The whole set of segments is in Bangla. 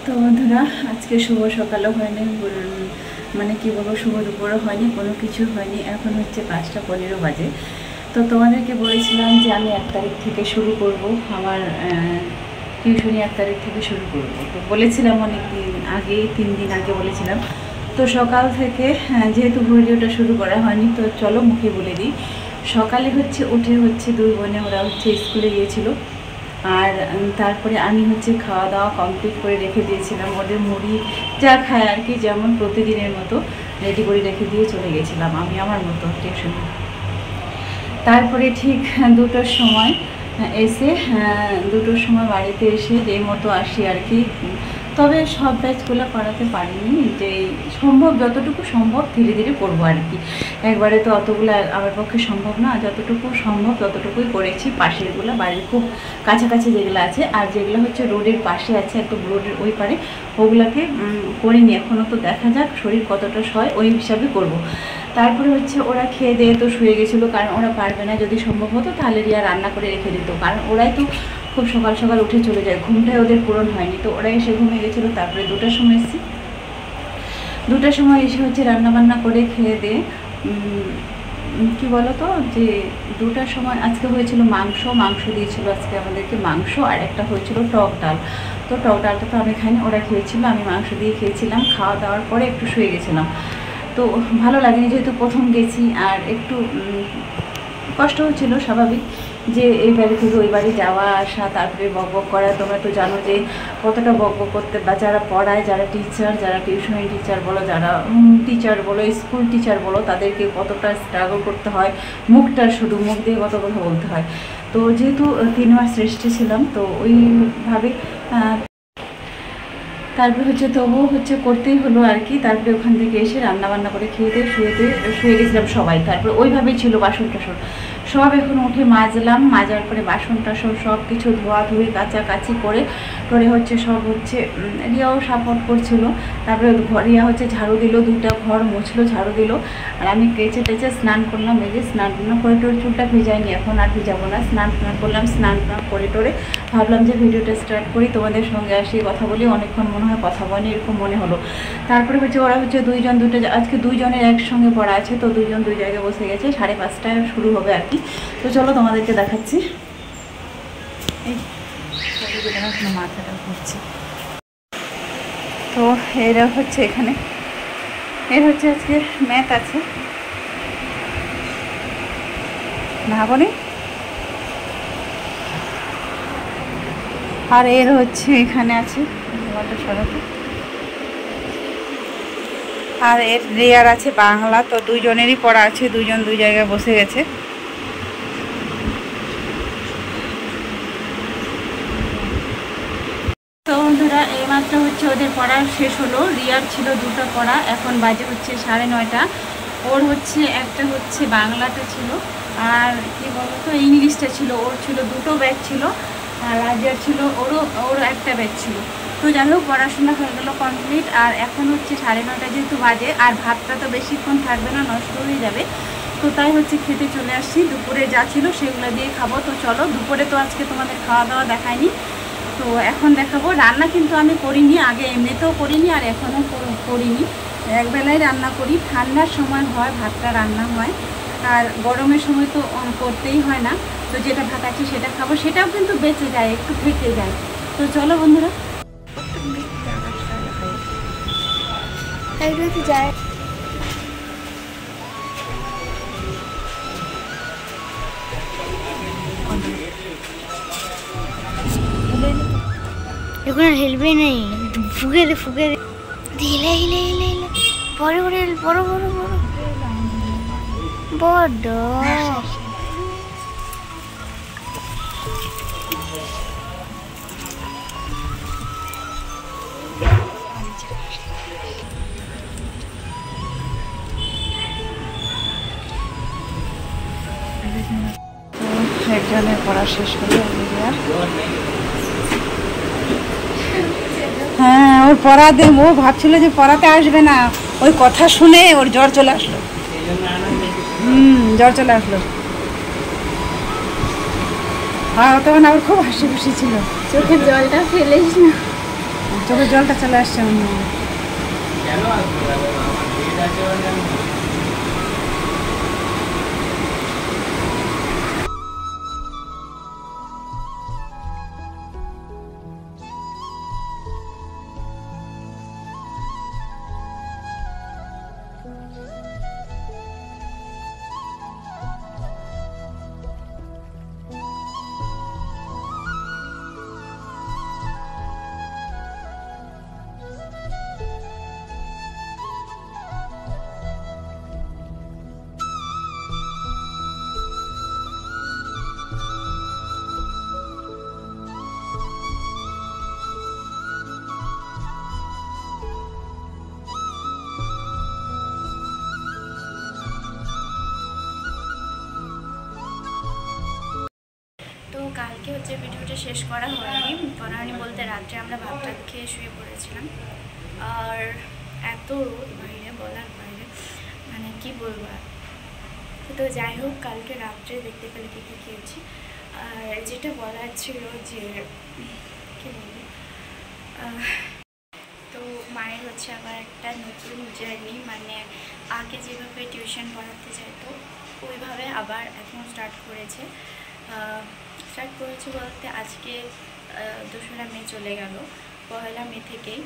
তো বন্ধুরা আজকে শুভ সকালও হয়নি, মানে কি বলবো, শুভ দুপুরও হয়নি, কোনো কিছু হয়নি। এখন হচ্ছে 5টা 15 বাজে। তো তোমাদেরকে বলেছিলাম যে আমি 1 তারিখ থেকে শুরু করব, আমার টিউশনি 1 তারিখ থেকে শুরু করব। তো বলেছিলাম অনেক দিন আগে, 3 দিন আগে বলেছিলাম। তো সকাল থেকে যেহেতু ভিডিওটা শুরু করা হয়নি, তো চলো মুখে বলে দিই। সকালে উঠে 2 বোনে ওরা স্কুলে গিয়েছিল। আর তারপরে আমি খাওয়া দাওয়া কমপ্লিট করে রেখে দিয়েছিলাম। ওদের মুড়ি যা খায় আর কি, যেমন প্রতিদিনের মতো রেডি করে রেখে দিয়ে চলে গেছিলাম আমি আমার মতো টিউশনে। তারপরে ঠিক 2টোর সময় এসে 2টোর সময় বাড়িতে এসে যেই মতো আসি আর কি। তবে সব ব্যাচগুলো করাতে পারিনি, যে সম্ভব যতটুকু সম্ভব ধীরে ধীরে করবো আর কি। একবারে তো অতগুলো আমার পক্ষে সম্ভব না, যতটুকু সম্ভব ততটুকুই করেছি। পাশেরগুলো বাড়ির খুব কাছাকাছি যেগুলো আছে, আর যেগুলো রোডের পাশে আছে, একদম রোডের ওই পারে, ওগুলোকে করিনি এখনও। তো দেখা যাক শরীর কতটা সয়, ওই হিসাবে করব। তারপরে ওরা খেয়ে দিয়ে তো শুয়ে গেছিলো, কারণ ওরা পারবে না। যদি সম্ভব হতো তাহলে রিয়া রান্না করে রেখে দিত, কারণ ওরাই তো খুব সকাল সকাল উঠে চলে যায়, ঘুমটাই ওদের পূরণ হয়নি। তো ওরা এসে ঘুমিয়ে গেছিলো। তারপরে 2টার সময় এসেছি, 2টার সময় এসে রান্নাবান্না করে খেয়ে দিয়ে কি বলো তো, যে 2টার সময় আজকে হয়েছিল মাংস দিয়েছিল আজকে আমাদেরকে, মাংস। আর একটা হয়েছিল টক ডাল। তো টক ডালটা তো আমি খাইনি, ওরা খেয়েছিল, আমি মাংস দিয়ে খেয়েছিলাম। খাওয়া দাওয়ার পরে একটু শুয়ে গেছিলাম। তো ভালো লাগেনি, যেহেতু প্রথম গেছি, আর একটু কষ্ট হচ্ছিল স্বাভাবিক, যে এই বাড়ি থেকে ওই বাড়ি যাওয়া আসা, তারপরে বকবক করা। তোমরা তো জানো যে কতটা বকবক করতে, বা যারা পড়ায়, যারা টিচার, যারা টিউশন টিচার বলো, যারা টিচার বলো, স্কুল টিচার বলো, তাদেরকে কতটা স্ট্রাগল করতে হয়। মুখ দিয়ে কত কথা বলতে হয়। তো যেহেতু 3 মাস রেস্টে ছিলাম, তো ওইভাবে তারপরে তবুও করতেই হলো আর কি। তারপরে ওখান থেকে এসে রান্নাবান্না করে খেয়ে দিয়ে শুয়ে গেছিলাম সবাই। তারপরে ওইভাবেই ছিল বাসন টাসন সব এখন উঠে মাজলাম। মাজার পরে বাসন টাসন সব কিছু ধোয়াধুয়ি কাচাকাচি করে সব রিয়াও সাপোর্ট করছিল। তারপরে রিয়া ঝাড়ু দিল, 2টা ঘর মুছলো, ঝাড়ু দিল। আর আমি কেচে টেচে স্নান করলাম। স্নান করে চুলটা ভেজাইনি, এখন আর ভিজাবো না। স্নান করলাম, স্নান করে ভাবলাম যে ভিডিওটা স্টার্ট করি, তোমাদের সঙ্গে আসি কথা বলি। অনেকক্ষণ মনে হয় কথা বলি, এরকম মনে হলো। তারপরে ওরা 2জন আজকে 2জনের একসঙ্গে পড়া আছে, তো 2জন 2 জায়গায় বসে গেছে। 5:30টায় শুরু হবে আর কি। তো চলো তোমাদেরকে দেখাচ্ছি। এই মাথাটা ঘুরছে। তো এরা এখানে এর আজকে ম্যাথ আছে না বলি। আর এর এখানে আছে সরাতে। আর এর রেয়ার আছে বাংলা। তো 2জনেরই পড়া আছে, 2জন 2 জায়গায় বসে গেছে। তো বন্ধুরা এইমাত্র ওদের পড়া শেষ হলো। রিয়ার ছিল 2টা পড়া, এখন বাজে 9:30। ওর একটা বাংলাটা ছিল, আর কি বলতো ইংলিশটা ছিল। ওর ছিল 2টো ব্যাচ ছিল, আর রাজিয়ার ছিল ওর একটা ব্যাচ ছিল। তো যাই হোক পড়াশোনা হয়ে গেলো কমপ্লিট। আর এখন 9:30 যেহেতু বাজে, আর ভাতটা তো বেশিক্ষণ থাকবে না, নষ্ট হয়ে যাবে। তো তাই খেতে চলে আসছি। দুপুরে যা ছিল সেগুলো দিয়ে খাবো। তো চলো, দুপুরে তো আজকে তোমাদের খাওয়া দাওয়া দেখায়নি, তো এখন দেখাবো। রান্না কিন্তু আমি করিনি, আগে এমনিতেও করিনি, আর এখনও করিনি। একবেলায় রান্না করি। ঠান্ডার সময় হয় ভাতটা রান্না হয়, আর গরমের সময় তো করতেই হয় না। তো যেটা ভাত আছে সেটা খাবো, সেটাও কিন্তু বেঁচে যায়, একটু থেকে যায়। তো চলো বন্ধুরা, যায় এখন আর হেলবে নেই, ফুকে হিলে হিলে হিলে হিলে বড় বড় বড় বড় বড় একজনের পড়া শেষ হলো। হ্যাঁ, ওর পড়া দিয়ে ও ভাবছিল যে পড়াতে আসবে না, ওই কথা শুনে ওর জ্বর চলে আসলো। জ্বর চলে আসলো। আর তখন আবার খুব হাসি খুশি ছিল। চোখের জলটা ফেলিস না। চোখে জলটা চলে আসছে অন্য। তো কালকে হচ্ছে ভিডিওটা শেষ করা হয়নি বলতে রাত্রে আমরা ভাত টাত খেয়ে শুয়ে পড়েছিলাম। আর এত রোদ বাইরে বলার বাইরে, মানে কি বলবো আর। তো যাই হোক, কালকে রাত্রে দেখতে পেলে কী কী খেয়েছি। আর যেটা বলার ছিল যে কী বলবো, তো মায়ের হচ্ছে আবার একটা নতুন জার্নি, মানে আগে যেভাবে টিউশন পড়াতে যেত ওইভাবে আবার এখন স্টার্ট করেছে বলতে আজকে 2রা মে চলে গেল। 1লা মে থেকেই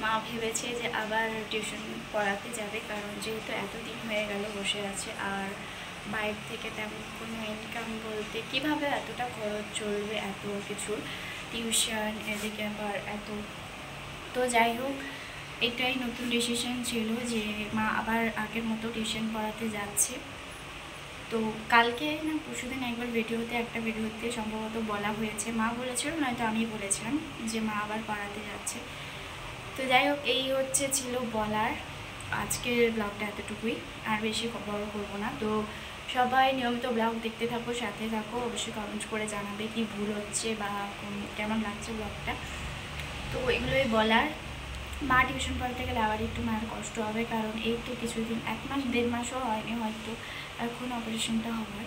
মা ভেবেছে যে আবার টিউশন পড়াতে যাবে, কারণ যেহেতু এতদিন হয়ে গেল বসে আছে আর বাইরে থেকে তেমন কোনো ইনকাম বলতে কিভাবে এতটা খরচ চলবে, এত কিছু টিউশন এদিকে আবার এত। তো যাই হোক, এটাই নতুন ডিসিশন ছিল যে মা আবার আগের মতো টিউশন পড়াতে যাচ্ছে। তো কালকে না পরশুদিন একবার একটা ভিডিওতে সম্ভবত বলা হয়েছে, মা বলেছিল নয়তো আমি বলেছিলাম যে মা আবার পড়াতে যাচ্ছে। তো যাই হোক, এই ছিল বলার। আজকের ব্লগটা এতটুকুই, আর বেশি বড় করবো না। তো সবাই নিয়মিত ব্লগ দেখতে থাকো, সাথে থাকো, অবশ্যই কমেন্ট করে জানাবে কি ভুল হচ্ছে বা কেমন লাগছে ব্লগটা। তো এগুলোই বলার। মা টিউশন পড়াতে গেলে আবার একটু মায়ের কষ্ট হবে, কারণ এই তো কিছুদিন 1 মাস 1.5 মাসও হয়নি হয়তো এখন অপারেশনটা হবে।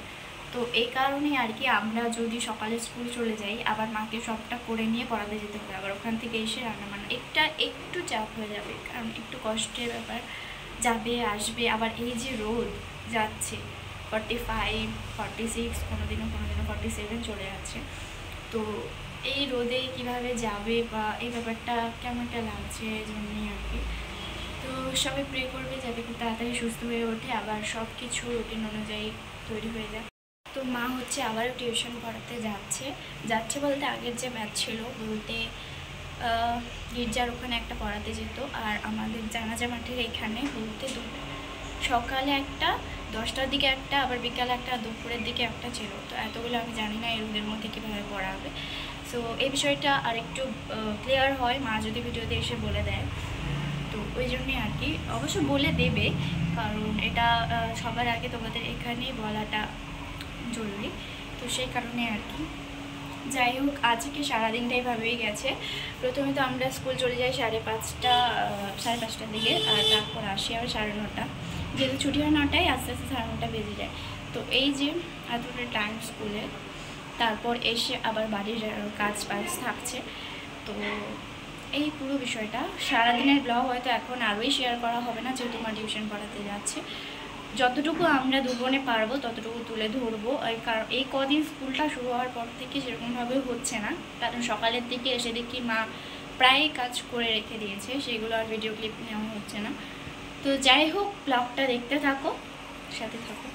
তো এই কারণেই আর কি, আমরা যদি সকালে স্কুল চলে যাই আবার মাকে সবটা করে নিয়ে পড়াতে যেতে হবে, আবার ওখান থেকে এসে রান্না বান্না একটু চাপ হয়ে যাবে, কারণ একটু কষ্টের ব্যাপার। যাবে আসবে, আবার এই যে রোদ যাচ্ছে 45, 46, কোনোদিনও 47 চলে যাচ্ছে। তো এই রোদে কিভাবে যাবে বা এই ব্যাপারটা কেমনটা লাগছে জন্যই আর কি। তো সবাই প্রে করবে যাতে খুব তাড়াতাড়ি সুস্থ হয়ে ওঠে, আবার সব কিছু রুটিন অনুযায়ী তৈরি হয়ে যায়। তো মা হচ্ছে আবারও টিউশন পড়াতে যাচ্ছে বলতে আগের যে ব্যাচ ছিল বলতে গির্জার ওখানে একটা পড়াতে যেত, আর আমাদের জানাজা মাঠের এখানে বলতে সকালে একটা, 10টার দিকে একটা, আবার বিকালে একটা, দুপুরের দিকে একটা ছিল। তো এতগুলো আমি জানি না এর মধ্যে কীভাবে পড়াবে। সো এই বিষয়টা আর একটু ক্লিয়ার হয় মা যদি ভিডিওতে এসে বলে দেয়। তো ওই জন্যই আর কি, অবশ্য বলে দেবে, কারণ এটা সবার আগে তোমাদের এখানেই বলাটা জরুরি। তো সেই কারণে আর কি। যাই হোক, আজকে সারাদিনটা এইভাবেই গেছে। প্রথমে তো আমরা স্কুল চলে যাই 5:30টার দিকে, আর তারপর আসি আবার 9:30। যেহেতু ছুটি হয় 9টায়, আস্তে আস্তে 9:30 বেজে যায়। তো এই যে এতটা টাইম স্কুলে, তারপর এসে আবার বাড়ির কাজ থাকছে। তো এই পুরো বিষয়টা সারাদিনের ব্লগ হয়তো এখন আরোই শেয়ার করা হবে না, যেহেতু আমার টিউশন পড়াতে যাচ্ছে। যতটুকু আমরা দুজনে পারবো ততটুকু তুলে ধরবো। কারণ এই কদিন স্কুলটা শুরু হওয়ার পর থেকে সেরকমভাবে হচ্ছে না, কারণ সকালের দিকে এসে দেখি মা প্রায় কাজ করে রেখে দিয়েছে, সেগুলো আর ভিডিও ক্লিপ নেওয়া হচ্ছে না। তো যাই হোক, ব্লগটা দেখতে থাকো, সাথে থাকো।